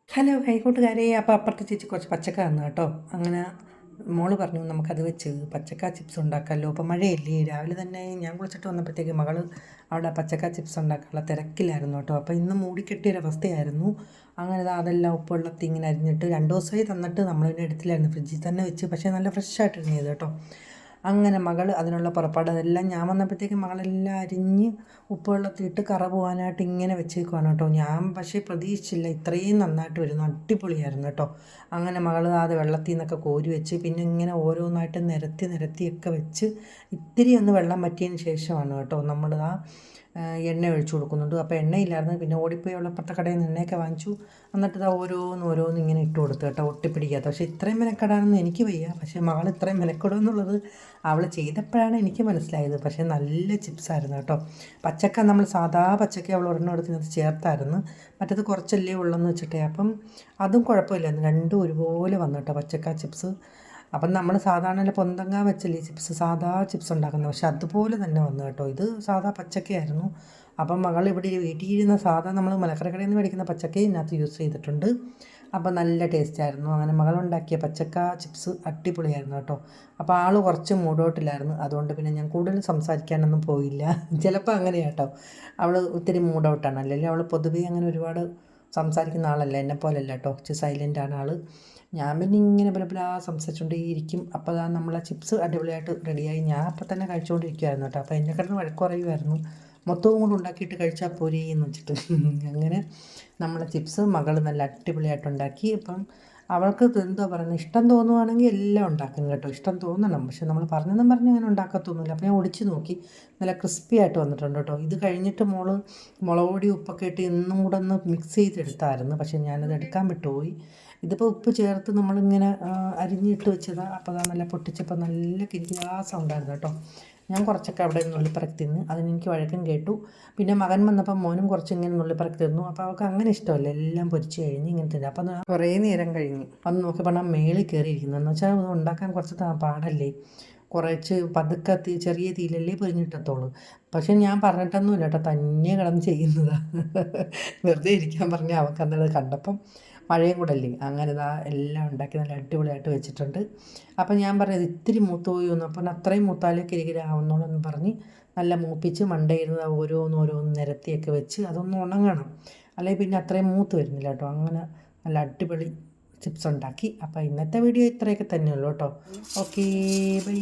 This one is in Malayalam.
ഹലോ ഹായ് കൂട്ടുകാരെ. അപ്പോൾ അപ്പുറത്തെ ചേച്ചി കുറച്ച് പച്ചക്ക തന്നു കേട്ടോ. അങ്ങനെ മോള് പറഞ്ഞു നമുക്കത് വെച്ച് പച്ചക്ക ചിപ്സ് ഉണ്ടാക്കാമല്ലോ. അപ്പോൾ മഴയല്ലേ, രാവിലെ തന്നെ ഞാൻ കുളിച്ചിട്ട് വന്നപ്പോഴത്തേക്ക് മകൾ അവിടെ പച്ചക്ക ചിപ്സ് ഉണ്ടാക്കാനുള്ള തിരക്കിലായിരുന്നു കേട്ടോ. അപ്പോൾ ഇന്ന് മൂടിക്കെട്ടിയൊരവസ്ഥയായിരുന്നു. അങ്ങനെ അതെല്ലാം ഉപ്പുവെള്ളത്തിൽ ഇങ്ങനെ അരിഞ്ഞിട്ട് 2 ദിവസമായി തന്നിട്ട് നമ്മളിതിനെ എടുത്തില്ലായിരുന്നു, ഫ്രിഡ്ജിൽ തന്നെ വെച്ച്. പക്ഷേ നല്ല ഫ്രഷ് ആയിട്ടിരുന്നത് കേട്ടോ. അങ്ങനെ മകൾ അതിനുള്ള പുറപ്പാട്, അതെല്ലാം ഞാൻ വന്നപ്പോഴത്തേക്കും മകളെല്ലാം അരിഞ്ഞ് ഉപ്പുവെള്ളത്തിലിട്ട് കറ പോകാനായിട്ട് ഇങ്ങനെ വെച്ചേക്കുവാണ് കേട്ടോ. ഞാൻ പക്ഷേ പ്രതീക്ഷിച്ചില്ല ഇത്രയും നന്നായിട്ട് വരുന്നു, അടിപൊളിയായിരുന്നു കേട്ടോ. അങ്ങനെ മകൾ അത് വെള്ളത്തിൽ നിന്നൊക്കെ കോരി വെച്ച് പിന്നെ ഇങ്ങനെ ഓരോന്നായിട്ട് നിരത്തിയൊക്കെ വെച്ച് ഇത്തിരി ഒന്ന് വെള്ളം വറ്റിയതിന് ശേഷമാണ് കേട്ടോ നമ്മൾ എണ്ണ ഒഴിച്ചു കൊടുക്കുന്നുണ്ട്. അപ്പോൾ എണ്ണയില്ലായിരുന്നു, പിന്നെ ഓടിപ്പോയി ഉള്ളപ്പുറത്തെ കടയിൽ നിന്ന് എണ്ണയൊക്കെ വാങ്ങിച്ചു. എന്നിട്ട് ഓരോന്ന് ഇങ്ങനെ ഇട്ട് കൊടുത്തു കേട്ടോ, ഒട്ടിപ്പിടിക്കാത്ത. പക്ഷേ ഇത്രയും മെനക്കെടാനൊന്നും എനിക്ക് വയ്യ. പക്ഷേ മകൾ ഇത്രയും മെനക്കെടുമെന്നുള്ളത് അവൾ ചെയ്തപ്പോഴാണ് എനിക്ക് മനസ്സിലായത്. പക്ഷേ നല്ല ചിപ്സായിരുന്നു കേട്ടോ. പച്ചക്ക നമ്മൾ സാധാ പച്ചക്ക അവൾ ഒരെണ്ണം എടുത്ത് ചേർത്തായിരുന്നു, മറ്റത് കുറച്ചല്ലേ ഉള്ളെന്ന് വെച്ചിട്ടേ. അപ്പം അതും കുഴപ്പമില്ലായിരുന്നു, രണ്ടും ഒരുപോലെ വന്നു കേട്ടോ പച്ചക്ക ചിപ്സ്. അപ്പം നമ്മൾ സാധാരണ പൊന്തങ്ങ വെച്ചല്ലേ ചിപ്സ്, സാധാ ചിപ്സ് ഉണ്ടാക്കുന്നത്, പക്ഷെ അതുപോലെ തന്നെ വന്നു കേട്ടോ. ഇത് സാധാ പച്ചക്കയായിരുന്നു. അപ്പം മകൾ ഇവിടെ വീട്ടിലിരുന്ന സാധാ നമ്മൾ മലക്കറിക്കടയിൽ നിന്ന് മേടിക്കുന്ന പച്ചക്കയും ഇതിനകത്ത് യൂസ് ചെയ്തിട്ടുണ്ട്. അപ്പം നല്ല ടേസ്റ്റായിരുന്നു. അങ്ങനെ മകളുണ്ടാക്കിയ പച്ചക്ക ചിപ്സ് അടിപൊളിയായിരുന്നു കേട്ടോ. അപ്പോൾ ആൾ കുറച്ച് മൂഡൗട്ടിലായിരുന്നു, അതുകൊണ്ട് പിന്നെ ഞാൻ കൂടുതൽ സംസാരിക്കാനൊന്നും പോയില്ല. ചിലപ്പോൾ അങ്ങനെയാണ് കേട്ടോ, അവൾ ഒത്തിരി മൂഡൗട്ടാണ്. അല്ലെങ്കിൽ അവൾ പൊതുവേ അങ്ങനെ ഒരുപാട് സംസാരിക്കുന്ന ആളല്ല, എന്നെപ്പോലല്ല കേട്ടോ, ഇച്ചിരി സൈലൻ്റാണ് ആൾ. ഞാൻ പിന്നെ ഇങ്ങനെ ബലബലാ സംസാരിച്ചുകൊണ്ടേയിരിക്കും. അപ്പോൾ നമ്മളെ ചിപ്സ് അടിപൊളിയായിട്ട് റെഡിയായി. ഞാൻ അപ്പം തന്നെ കഴിച്ചുകൊണ്ടിരിക്കുമായിരുന്നു കേട്ടോ. അപ്പോൾ എന്നെ കിടന്ന് വഴക്ക് പറയുമായിരുന്നു, മൊത്തവും കൂടെ ഉണ്ടാക്കിയിട്ട് കഴിച്ചാൽ പോരേ എന്ന് വെച്ചിട്ട്. അങ്ങനെ നമ്മളെ ചിപ്സ് മകൾ നല്ല അടിപൊളിയായിട്ട് ഉണ്ടാക്കി. അപ്പം അവൾക്ക് എന്തോ പറയുന്നത്, ഇഷ്ടം തോന്നുവാണെങ്കിൽ എല്ലാം ഉണ്ടാക്കും കേട്ടോ, ഇഷ്ടം തോന്നണം. പക്ഷെ നമ്മൾ പറഞ്ഞെന്നും പറഞ്ഞ് അങ്ങനെ ഉണ്ടാക്കത്തൊന്നുമില്ല. അപ്പോൾ ഞാൻ ഒടിച്ച് നോക്കി, നല്ല ക്രിസ്പി ആയിട്ട് വന്നിട്ടുണ്ട് കേട്ടോ. ഇത് കഴിഞ്ഞിട്ട് മോള് മുളക് പൊടി ഉപ്പൊക്കെ ഇട്ട് ഇന്നും കൂടെ ഒന്ന് മിക്സ് ചെയ്തെടുത്തായിരുന്നു, പക്ഷേ ഞാനത് എടുക്കാൻ വിട്ടുപോയി. ഇതിപ്പോൾ ഉപ്പ് ചേർത്ത് നമ്മളിങ്ങനെ അരിഞ്ഞിട്ട് വെച്ചതാണ്. അപ്പോൾ അത് നല്ല പൊട്ടിച്ചപ്പോൾ നല്ല കിരികിരാ സൗണ്ടായിരുന്നു കേട്ടോ. ഞാൻ കുറച്ചൊക്കെ അവിടെ നുള്ളിപ്പറക്കി തിന്ന്, അതിനെനിക്ക് വഴക്കം കേട്ടു. പിന്നെ മകൻ വന്നപ്പോൾ മോനും കുറച്ച് ഇങ്ങനെ നുള്ളിപ്പറക്കി തിന്നു. അപ്പോൾ അവൾക്ക് അങ്ങനെ ഇഷ്ടമല്ല, എല്ലാം പൊരിച്ച് കഴിഞ്ഞ് ഇങ്ങനെ തിന്നു. അപ്പോൾ കുറേ നേരം കഴിഞ്ഞ് വന്ന് നോക്കിയപ്പോൾ ഞാൻ മേളിൽ കയറിയിരിക്കുന്നു. എന്ന് വെച്ചാൽ അത് ഉണ്ടാക്കാൻ കുറച്ച് പാടല്ലേ, കുറച്ച് പതുക്കെ ചെറിയ തീയിലല്ലേ പൊരിഞ്ഞിട്ടത്തുള്ളൂ. പക്ഷെ ഞാൻ പറഞ്ഞിട്ടൊന്നുമില്ല കേട്ടോ, തന്നെ കിടന്ന് ചെയ്യുന്നതാണ്. വെറുതെ ഇരിക്കാൻ പറഞ്ഞാൽ അവൾക്ക് അന്നേരം കണ്ടപ്പം മഴയും കൂടെ അല്ലേ. അങ്ങനെ എല്ലാം ഉണ്ടാക്കി നല്ല അടിപൊളിയായിട്ട് വെച്ചിട്ടുണ്ട്. അപ്പം ഞാൻ പറഞ്ഞത് ഇത്തിരി മൂത്ത് പോയി വന്നു, അപ്പം അത്രയും മൂത്താലേ കിരികിരാവുന്നുള്ളൂ എന്ന് പറഞ്ഞ് നല്ല മൂപ്പിച്ച് മണ്ടയിരുന്നത് ഓരോന്ന് നിരത്തിയൊക്കെ വെച്ച് അതൊന്ന് ഉണങ്ങണം, അല്ലെങ്കിൽ പിന്നെ അത്രയും മൂത്ത് വരുന്നില്ല കേട്ടോ. അങ്ങനെ നല്ല അടിപൊളി ചിപ്സ് ഉണ്ടാക്കി. അപ്പോൾ ഇന്നത്തെ വീഡിയോ ഇത്രയൊക്കെ തന്നെയുള്ളൂ കേട്ടോ. Okay, by.